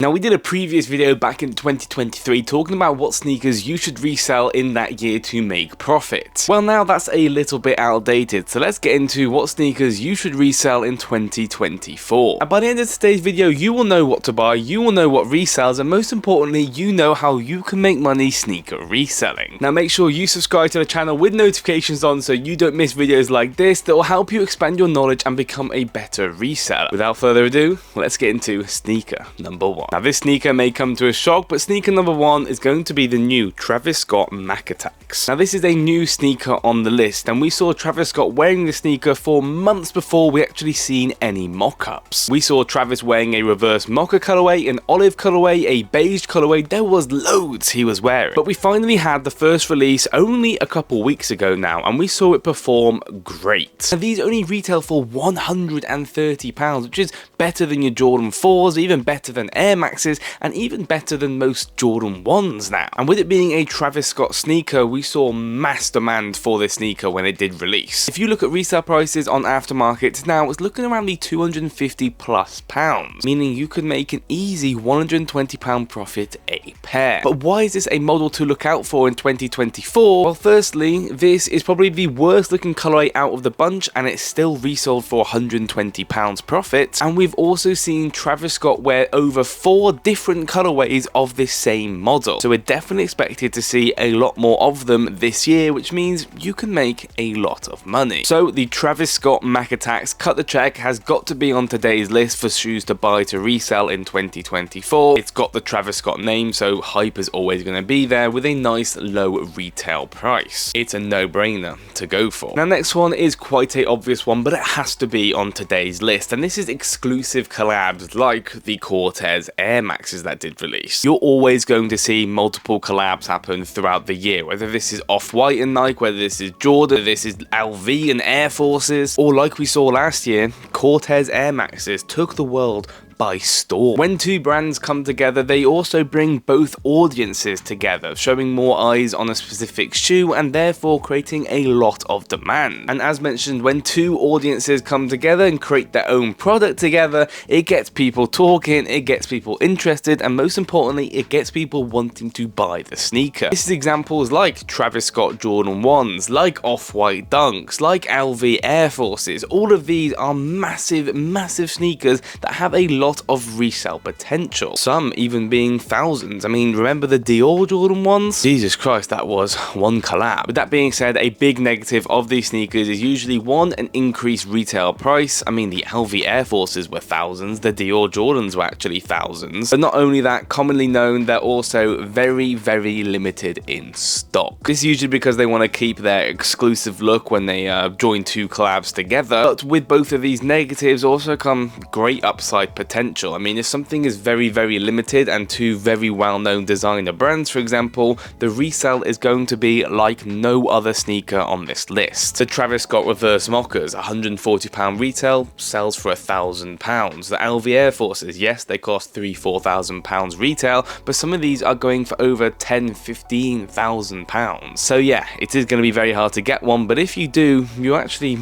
Now, we did a previous video back in 2023 talking about what sneakers you should resell in that year to make profit. Well, now that's a little bit outdated, so let's get into what sneakers you should resell in 2024. And by the end of today's video, you will know what to buy, you will know what resells, and most importantly, you know how you can make money sneaker reselling. Now, make sure you subscribe to the channel with notifications on so you don't miss videos like this that will help you expand your knowledge and become a better reseller. Without further ado, let's get into sneaker number one. Now, this sneaker may come to a shock, but sneaker number one is going to be the new Travis Scott Mac Attacks. Now, this is a new sneaker on the list, and we saw Travis Scott wearing the sneaker for months before we actually seen any mock-ups. We saw Travis wearing a reverse mocha colorway, an olive colorway, a beige colorway. There was loads he was wearing. But we finally had the first release only a couple weeks ago now, and we saw it perform great. And these only retail for £130, which is better than your Jordan 4s, even better than Air Maxes, and even better than most Jordan 1s now. And with it being a Travis Scott sneaker, we saw mass demand for this sneaker when it did release. If you look at resale prices on aftermarket now, it's looking around the £250+, meaning you could make an easy £120 profit a pair. But why is this a model to look out for in 2024? Well, firstly, this is probably the worst looking colorway out of the bunch, and it's still resold for £120 profit. And we've also seen Travis Scott wear over 4 different colorways of this same model, so we're definitely expected to see a lot more of them this year, which means you can make a lot of money. So the Travis Scott Mac Attacks cut the check has got to be on today's list for shoes to buy to resell in 2024. It's got the Travis Scott name, so hype is always going to be there with a nice low retail price. It's a no-brainer to go for. Now, next one is quite a obvious one, but it has to be on today's list, and this is exclusive collabs like the Cortez Air Maxes that did release. You're always going to see multiple collabs happen throughout the year, whether this is Off-White and Nike, whether this is Jordan, this is LV and Air Forces, or like we saw last year, Cortez Air Maxes took the world by storm. When two brands come together, they also bring both audiences together, showing more eyes on a specific shoe and therefore creating a lot of demand. And as mentioned, when two audiences come together and create their own product together, it gets people talking, it gets people interested, and most importantly, it gets people wanting to buy the sneaker. This is examples like Travis Scott Jordan 1s, like Off-White Dunks, like LV Air Forces. All of these are massive, massive sneakers that have a lot of resale potential, some even being thousands. I mean, remember the Dior Jordan 1s? Jesus Christ, that was one collab. With that being said, a big negative of these sneakers is usually one, an increased retail price. I mean, the LV Air Forces were thousands, the Dior Jordans were actually thousands. But not only that, commonly known, they're also very, very limited in stock. This is usually because they want to keep their exclusive look when they join two collabs together. But with both of these negatives also come great upside potential. I mean, if something is very, very limited and two very well-known designer brands, for example, the resale is going to be like no other sneaker on this list. The Travis Scott Reverse Mochas, £140 retail, sells for £1,000. The LV Air Forces, yes, they cost £3,000-4,000 retail, but some of these are going for over £10,000-15,000. So yeah, it is going to be very hard to get one, but if you do, you're actually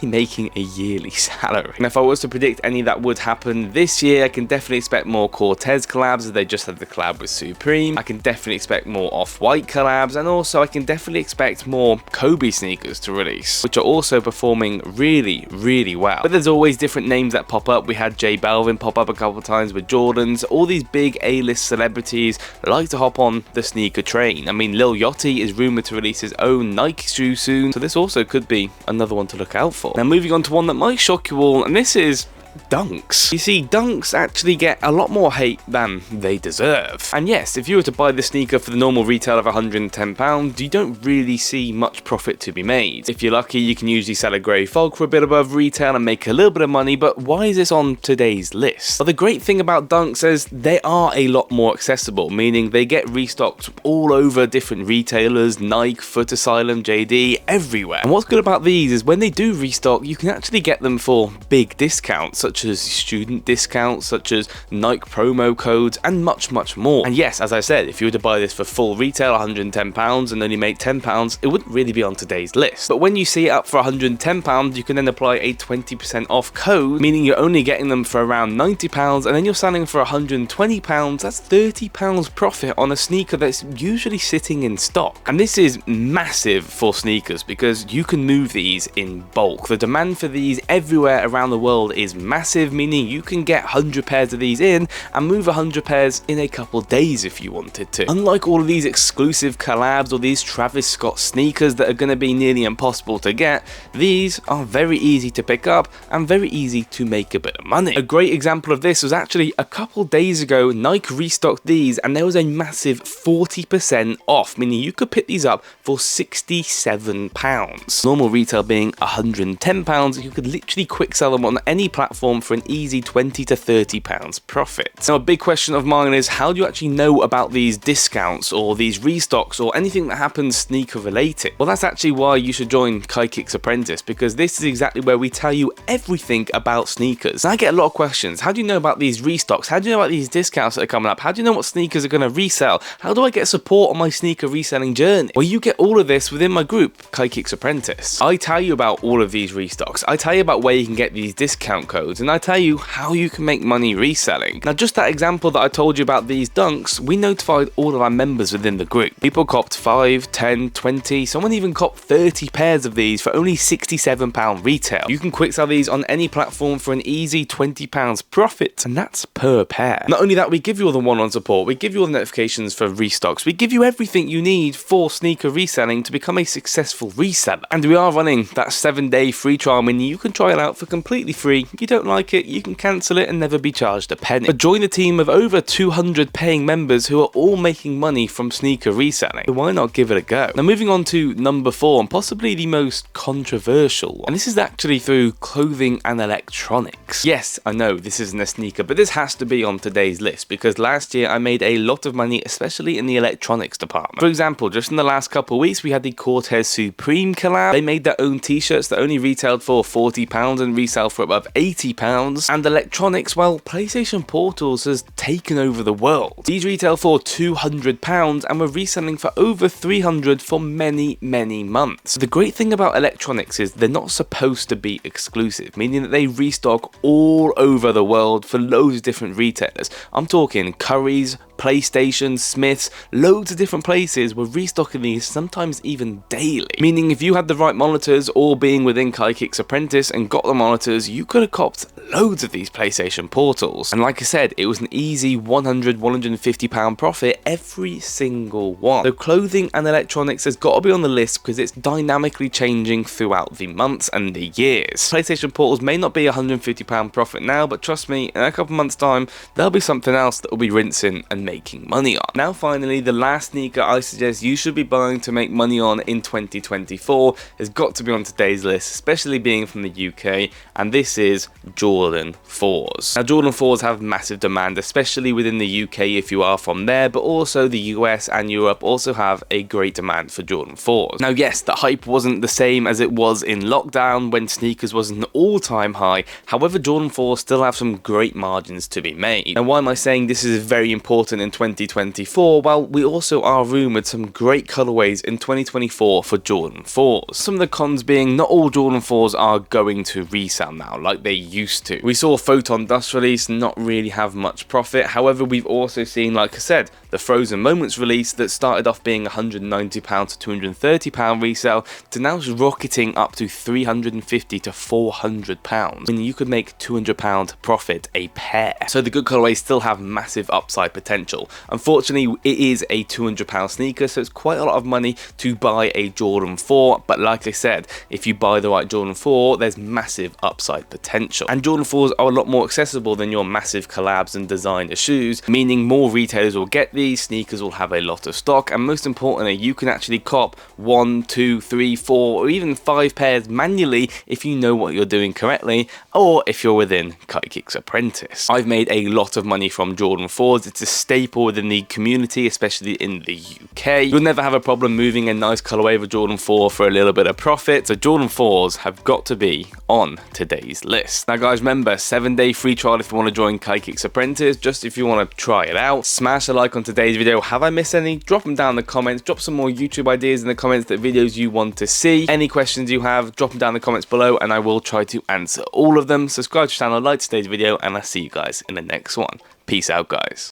making a yearly salary. And if I was to predict any that would happen this year, I can definitely expect more Cortez collabs, as they just had the collab with Supreme. I can definitely expect more Off-White collabs, and also I can definitely expect more Kobe sneakers to release, which are also performing really, really well. But there's always different names that pop up. We had J Balvin pop up a couple of times with Jordans. All these big A-list celebrities like to hop on the sneaker train. I mean, Lil Yachty is rumored to release his own Nike shoe soon, so this also could be another one to look out for. Now, moving on to one that might shock you all, and this is Dunks. You see, Dunks actually get a lot more hate than they deserve. And yes, if you were to buy the sneaker for the normal retail of £110, you don't really see much profit to be made. If you're lucky, you can usually sell a grey fog for a bit above retail and make a little bit of money, but why is this on today's list? Well, the great thing about Dunks is they are a lot more accessible, meaning they get restocked all over different retailers, Nike, Foot Asylum, JD, everywhere. And what's good about these is when they do restock, you can actually get them for big discounts. such as student discounts, such as Nike promo codes, and much more. And yes, as I said, if you were to buy this for full retail, £110, and only make £10, it wouldn't really be on today's list. But when you see it up for £110, you can then apply a 20% off code, meaning you're only getting them for around £90, and then you're selling for £120. That's £30 profit on a sneaker that's usually sitting in stock. And this is massive for sneakers because you can move these in bulk. The demand for these everywhere around the world is massive, meaning you can get 100 pairs of these in and move 100 pairs in a couple days if you wanted to. Unlike all of these exclusive collabs or these Travis Scott sneakers that are going to be nearly impossible to get, these are very easy to pick up and very easy to make a bit of money. A great example of this was actually a couple days ago. Nike restocked these and there was a massive 40% off, meaning you could pick these up for £67. Normal retail being £110, you could literally quick sell them on any platform for an easy £20 to £30 profit. Now a big question of mine is, how do you actually know about these discounts or these restocks or anything that happens sneaker related? Well, that's actually why you should join KaiKicks Apprentice, because this is exactly where we tell you everything about sneakers. And I get a lot of questions. How do you know about these restocks? How do you know about these discounts that are coming up? How do you know what sneakers are going to resell? How do I get support on my sneaker reselling journey? Well, you get all of this within my group, KaiKicks Apprentice. I tell you about all of these restocks. I tell you about where you can get these discount codes, and I tell you how you can make money reselling. Now, just that example that I told you about these dunks, we notified all of our members within the group. People copped 5, 10, 20, someone even copped 30 pairs of these for only £67 retail. You can quick sell these on any platform for an easy £20 profit, and that's per pair. Not only that, we give you all the one-on support, we give you all the notifications for restocks, we give you everything you need for sneaker reselling to become a successful reseller. And we are running that 7-day free trial, meaning you can try it out for completely free. If you don't like it, you can cancel it and never be charged a penny. But join the team of over 200 paying members who are all making money from sneaker reselling. So why not give it a go? Now moving on to number 4, and possibly the most controversial one. And this is actually through clothing and electronics. Yes, I know this isn't a sneaker, but this has to be on today's list because last year I made a lot of money, especially in the electronics department. For example, just in the last couple of weeks, we had the Cortez Supreme collab. They made their own t-shirts that only retailed for £40 and resell for above £80. And electronics, well, PlayStation Portals has taken over the world. These retail for £200 and were reselling for over £300 for many months. The great thing about electronics is they're not supposed to be exclusive, meaning that they restock all over the world for loads of different retailers. I'm talking Currys, PlayStation, Smiths, loads of different places were restocking these, sometimes even daily. Meaning if you had the right monitors, or being within KaiKicks Apprentice and got the monitors, you could have copped loads of these PlayStation Portals. And like I said, it was an easy £100, £150 profit every single one. So clothing and electronics has got to be on the list because it's dynamically changing throughout the months and the years. PlayStation Portals may not be £150 profit now, but trust me, in a couple months time, there'll be something else that will be rinsing and making money on. Now finally, the last sneaker I suggest you should be buying to make money on in 2024 has got to be on today's list, especially being from the UK, and this is Jordan 4s. Now Jordan 4s have massive demand, especially within the UK if you are from there, but also the US and Europe also have a great demand for Jordan 4s. Now yes, the hype wasn't the same as it was in lockdown when sneakers was an all-time high. However, Jordan 4s still have some great margins to be made. Now why am I saying this is very important in 2024? Well, we also are rumoured some great colourways in 2024 for Jordan 4s. Some of the cons being not all Jordan 4s are going to resell now like they used to. We saw Photon Dust release not really have much profit. However, we've also seen, like I said, the Frozen Moments release that started off being £190 to £230 resale to now rocketing up to £350 to £400, meaning you could make £200 profit a pair. So the good colourways still have massive upside potential. Unfortunately, it is a £200 sneaker, so it's quite a lot of money to buy a Jordan 4, but like I said, if you buy the right Jordan 4, there's massive upside potential. And Jordan 4s are a lot more accessible than your massive collabs and designer shoes, meaning more retailers will get these, sneakers will have a lot of stock, and most importantly, you can actually cop 1, 2, 3, 4, or even 5 pairs manually if you know what you're doing correctly, or if you're within KaiKicks Apprentice. I've made a lot of money from Jordan 4s. It's a staple within the community, especially in the UK. You'll never have a problem moving a nice colorway of a Jordan 4 for a little bit of profit. So Jordan 4s have got to be on today's list. Now guys, remember, 7-day free trial if you want to join KaiKicks Apprentice, just if you want to try it out. Smash a like on today's video. Have I missed any? Drop them down in the comments. Drop some more YouTube ideas in the comments, that videos you want to see. Any questions you have, drop them down in the comments below and I will try to answer all of them. Subscribe to the channel, like today's video, and I'll see you guys in the next one. Peace out, guys.